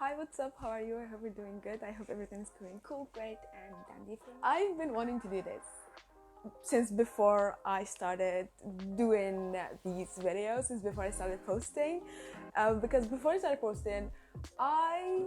Hi, what's up? How are you? I hope you're doing good. I hope everything's going cool, great, and dandy for you. I've been wanting to do this since before I started doing these videos, since before I started posting. Because before I started posting, I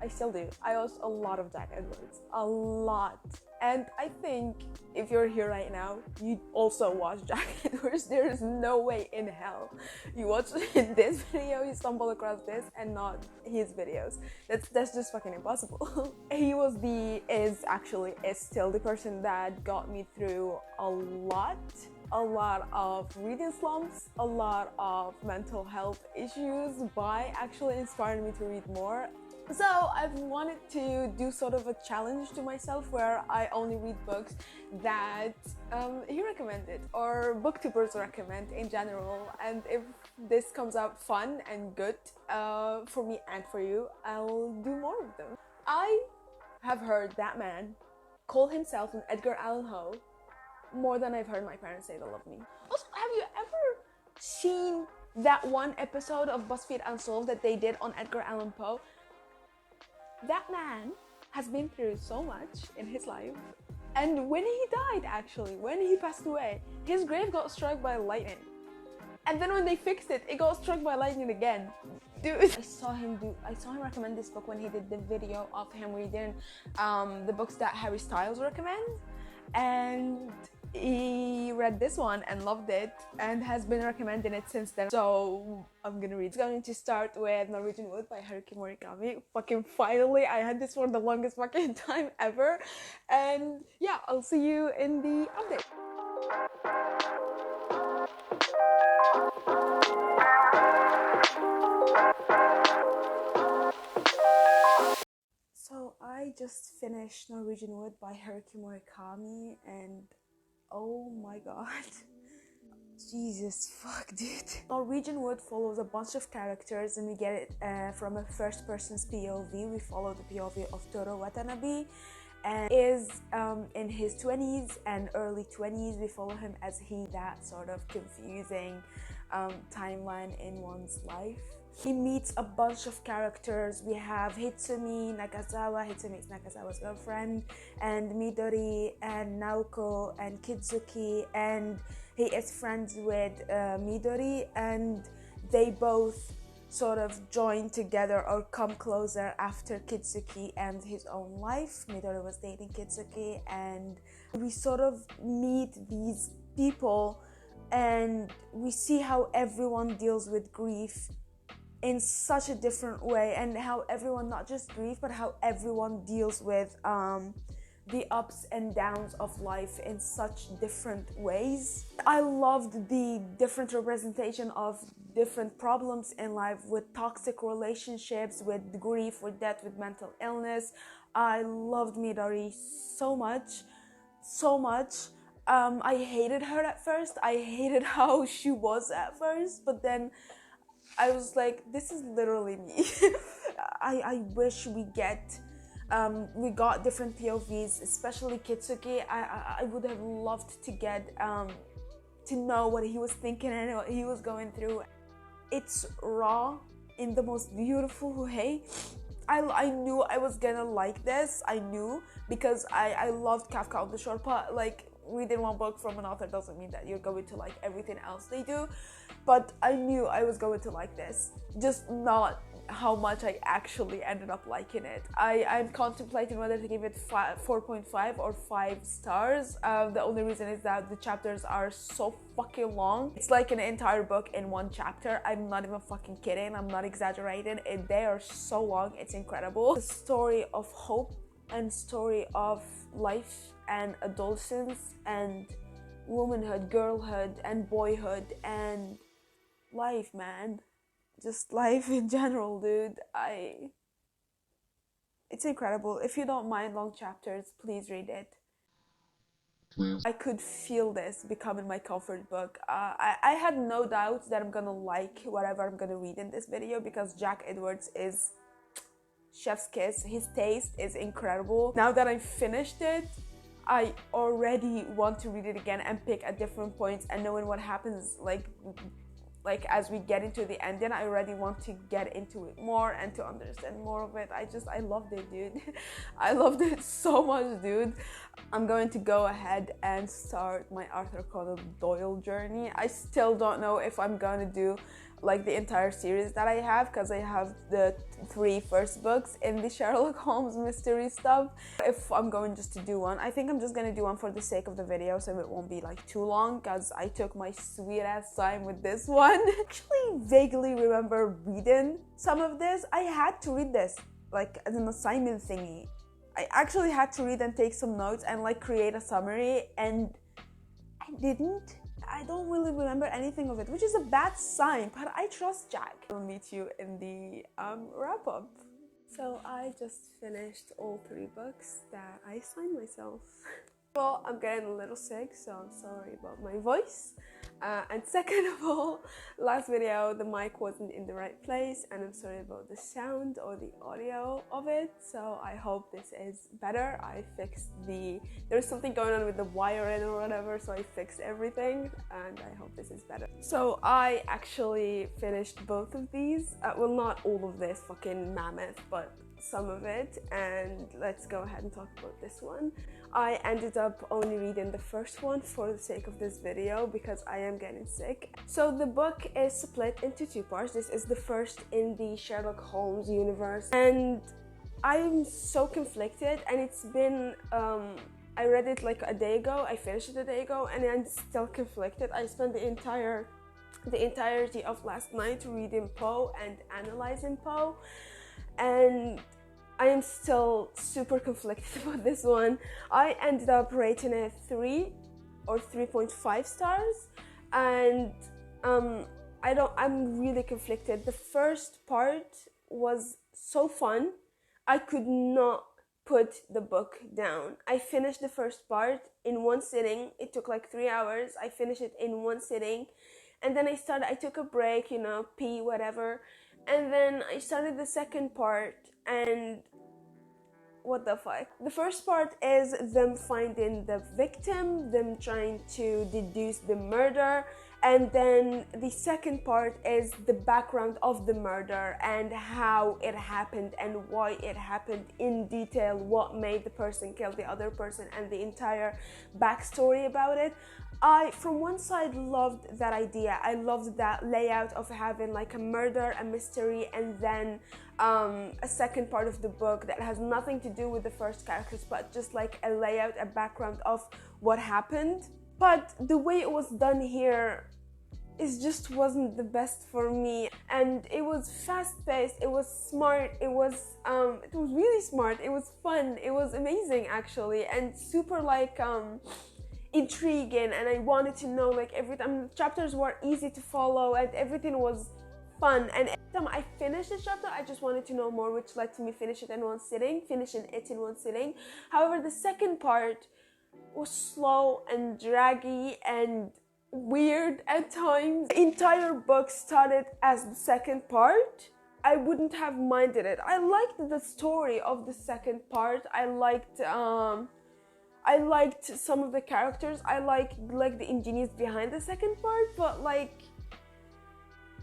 still do. I watched a lot of Jack Edwards, a lot. And I think if you're here right now, you also watch Jack Edwards. There is no way in hell you watch this video, you stumble across this and not his videos. That's just fucking impossible. He is still the person that got me through a lot of reading slumps, a lot of mental health issues by actually inspiring me to read more. So I've wanted to do sort of a challenge to myself where I only read books that he recommended or booktubers recommend in general, and if this comes out fun and good for me and for you, I'll do more of them. I have heard that man call himself an Edgar Allan Poe more than I've heard my parents say they love me. Also, have you ever seen that one episode of BuzzFeed Unsolved that they did on Edgar Allan Poe? That man has been through so much in his life, and when he died, when he passed away, his grave got struck by lightning, and then when they fixed it, it got struck by lightning again. Dude, I saw him recommend this book when he did the video of him reading the books that Harry Styles recommends, and he read this one and loved it and has been recommending it since then. So I'm gonna read. It's going to start with Norwegian Wood by Haruki Morigami. Fucking finally, I had this for the longest fucking time ever. And yeah, I'll see you in the update. So I just finished Norwegian Wood by Haruki Murakami, and oh my god. Jesus fuck, dude. Norwegian Wood follows a bunch of characters, and we get it from a first person's POV. We follow the POV of Toro Watanabe, and is in his 20s and early 20s. We follow him as that sort of confusing timeline in one's life. He meets a bunch of characters. We have Hitsumi Nakazawa. Hitsumi is Nakazawa's girlfriend, and Midori and Naoko and Kitsuki, and he is friends with Midori, and they both sort of join together or come closer after Kitsuki ends his own life. Midori was dating Kitsuki, and we sort of meet these people and we see how everyone deals with grief in such a different way, and how everyone, not just grief, but how everyone deals with the ups and downs of life in such different ways. I loved the different representation of different problems in life, with toxic relationships, with grief, with death, with mental illness. I loved Midori so much. I hated her at first. I hated how she was at first, but then I was like, this is literally me. I wish we got different POVs, especially Kitsuki. I would have loved to get to know what he was thinking and what he was going through. It's raw in the most beautiful way. I knew I was gonna like this. I knew, because I loved Kafka on the Shore, but like, reading one book from an author doesn't mean that you're going to like everything else they do. But I knew I was going to like this, just not how much I actually ended up liking it. I'm contemplating whether to give it 4.5 or 5 stars. The only reason is that the chapters are so fucking long. It's like an entire book in one chapter. I'm not even fucking kidding. I'm not exaggerating. They are so long. It's incredible. The story of hope and story of life and adolescence and womanhood, girlhood and boyhood and life, man. Just life in general, dude. It's incredible. If you don't mind long chapters, please read it. I could feel this becoming my comfort book. I had no doubt that I'm gonna like whatever I'm gonna read in this video, because Jack Edwards is chef's kiss. His taste is incredible. Now that I finished it, I already want to read it again and pick at different points, and knowing what happens like like as we get into the ending, I already want to get into it more and to understand more of it. I loved it, dude. I loved it so much, dude. I'm going to go ahead and start my Arthur Conan Doyle journey. I still don't know if I'm gonna do like the entire series that I have, because I have the 3 first books in the Sherlock Holmes mystery stuff. If I'm going just to do one, I think I'm just gonna do one for the sake of the video, so it won't be like too long, because I took my sweet ass time with this one. I actually vaguely remember reading some of this. I had to read this like as an assignment thingy. I actually had to read and take some notes and like create a summary, and I didn't. I don't really remember anything of it, which is a bad sign, but I trust Jack. I'll meet you in the wrap-up. So I just finished all 3 books that I assigned myself. Well, I'm getting a little sick, so I'm sorry about my voice. And second of all, last video the mic wasn't in the right place, and I'm sorry about the sound or the audio of it, so I hope this is better. I fixed there's something going on with the wiring or whatever, so I fixed everything, and I hope this is better. So I actually finished both of these, well, not all of this fucking mammoth, but some of it, and let's go ahead and talk about this one. I ended up only reading the first one for the sake of this video because I am getting sick. So the book is split into 2 parts. This is the first in the Sherlock Holmes universe, and I'm so conflicted, and it's been I read it like a day ago, I finished it a day ago, and I'm still conflicted. I spent the entirety of last night reading Poe and analyzing Poe, and I am still super conflicted about this one. I ended up rating it 3 or 3.5 stars, and I'm really conflicted. The first part was so fun. I could not put the book down. I finished the first part in one sitting. It took like 3 hours. I finished it in one sitting, and then I took a break, pee, whatever, and then I started the second part, and what the fuck? The first part is them finding the victim, them trying to deduce the murder, and then the second part is the background of the murder and how it happened and why it happened in detail, what made the person kill the other person, and the entire backstory about it. I, from one side, loved that idea. I loved that layout of having like a murder, a mystery, and then a second part of the book that has nothing to do with the first characters, but just like a layout, a background of what happened. But the way it was done here just wasn't the best for me, and it was fast-paced, it was smart, it was really smart, it was fun, it was amazing actually, and super like intriguing, and I wanted to know like every time. Chapters were easy to follow and everything was fun, and every time I finished a chapter I just wanted to know more, which led to me finishing it in one sitting. However, the second part was slow and draggy and weird at times. The entire book started as the second part. I wouldn't have minded it. I liked the story of the second part. I liked some of the characters. I liked like the ingenious behind the second part, but like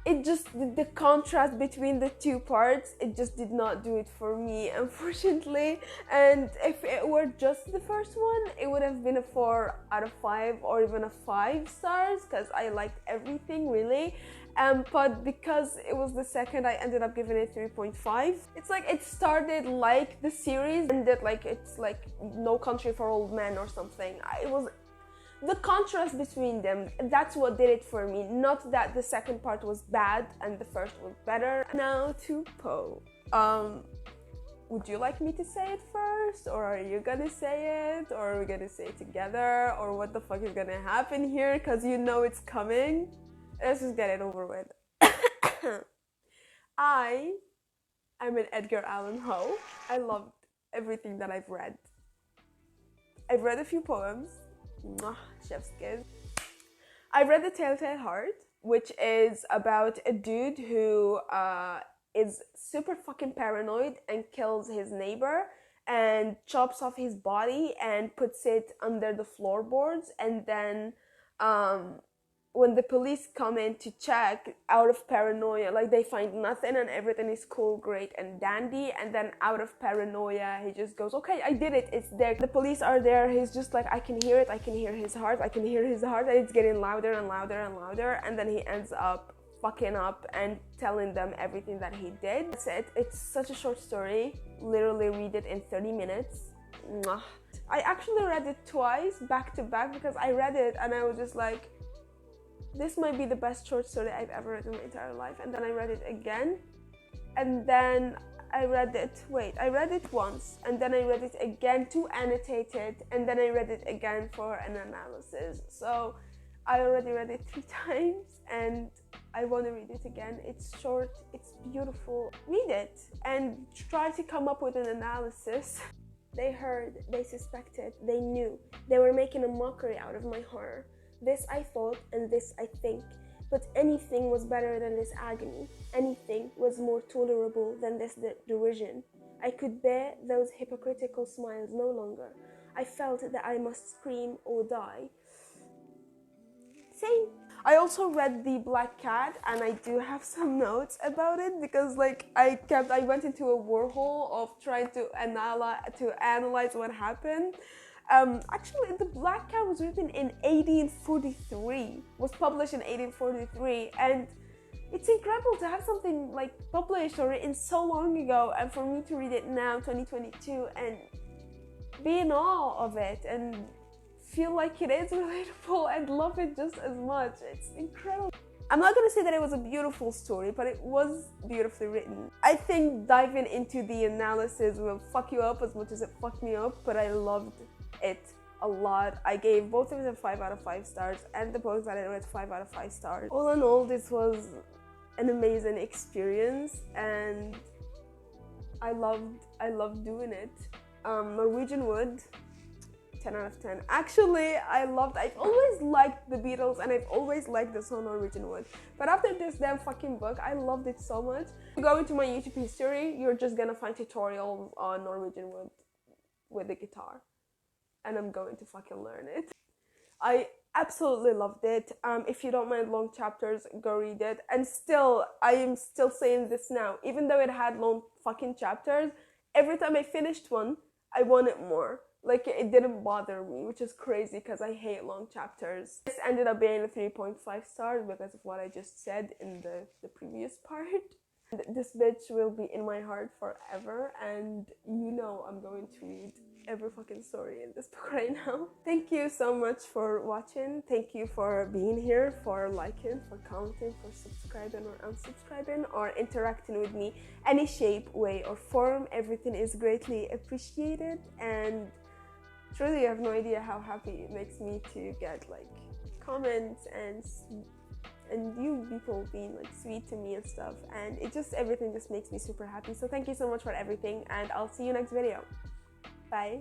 it just, the contrast between the 2 parts, it just did not do it for me, unfortunately. And if it were just the first one, it would have been a 4 out of 5 or even a 5 stars, because I liked everything really. But because it was the second, I ended up giving it 3.5. It's like it started like the series ended, like it's like No Country for Old Men or something. It was the contrast between them, that's what did it for me. Not that the second part was bad and the first was better. Now to Poe. Would you like me to say it first, or are you gonna say it, or are we gonna say it together, or what the fuck is gonna happen here? Because you know it's coming. Let's just get it over with. I am an Edgar Allan Poe. I loved everything that I've read. I've read a few poems. Mwah, chef's kiss. I read The Telltale Heart, which is about a dude who is super fucking paranoid and kills his neighbor and chops off his body and puts it under the floorboards, and then when the police come in to check, out of paranoia, like they find nothing and everything is cool, great and dandy, and then out of paranoia he just goes, okay, I did it, it's there, the police are there, he's just like, I can hear it, I can hear his heart, I can hear his heart, and it's getting louder and louder and louder, and then he ends up fucking up and telling them everything that he did. That's it. It's such a short story. Literally read it in 30 minutes. Mwah. I actually read it twice back to back because I read it and I was just like, this might be the best short story I've ever read in my entire life. And then I read it again, and then I read it once, and then I read it again to annotate it, and then I read it again for an analysis. So I already read it 3 times and I want to read it again. It's short, it's beautiful. Read it and try to come up with an analysis. They heard, they suspected, they knew. They were making a mockery out of my horror. This I thought and this I think. But anything was better than this agony. Anything was more tolerable than this derision. I could bear those hypocritical smiles no longer. I felt that I must scream or die. Same. I also read The Black Cat, and I do have some notes about it because like I went into a warhole of trying to analyze what happened. Actually, The Black Cat was written in 1843, was published in 1843, and it's incredible to have something like published or written so long ago, and for me to read it now, 2022, and be in awe of it and feel like it is relatable and love it just as much. It's incredible. I'm not gonna say that it was a beautiful story, but it was beautifully written. I think diving into the analysis will fuck you up as much as it fucked me up, but I loved it a lot. I gave both of them 5 out of 5 stars, and the books that I read 5 out of 5 stars. All in all, this was an amazing experience, and I loved doing it. Norwegian Wood, 10 out of 10. Actually, I've always liked the Beatles and I've always liked the song Norwegian Wood. But after this damn fucking book, I loved it so much. If you go into my YouTube history, you're just gonna find tutorials on Norwegian Wood with the guitar. And I'm going to fucking learn it. I absolutely loved it. If you don't mind long chapters, go read it. And still, I am still saying this now. Even though it had long fucking chapters, every time I finished one, I wanted more. Like, it didn't bother me, which is crazy because I hate long chapters. This ended up being a 3.5 stars because of what I just said in the previous part. This bitch will be in my heart forever, and you know I'm going to read every fucking story in this book right now. Thank you so much for watching. Thank you for being here, for liking, for commenting, for subscribing or unsubscribing, or interacting with me any shape, way, or form. Everything is greatly appreciated, and truly you have no idea how happy it makes me to get like comments and you people being like sweet to me and stuff, and everything just makes me super happy. So thank you so much for everything, and I'll see you next video. Bye.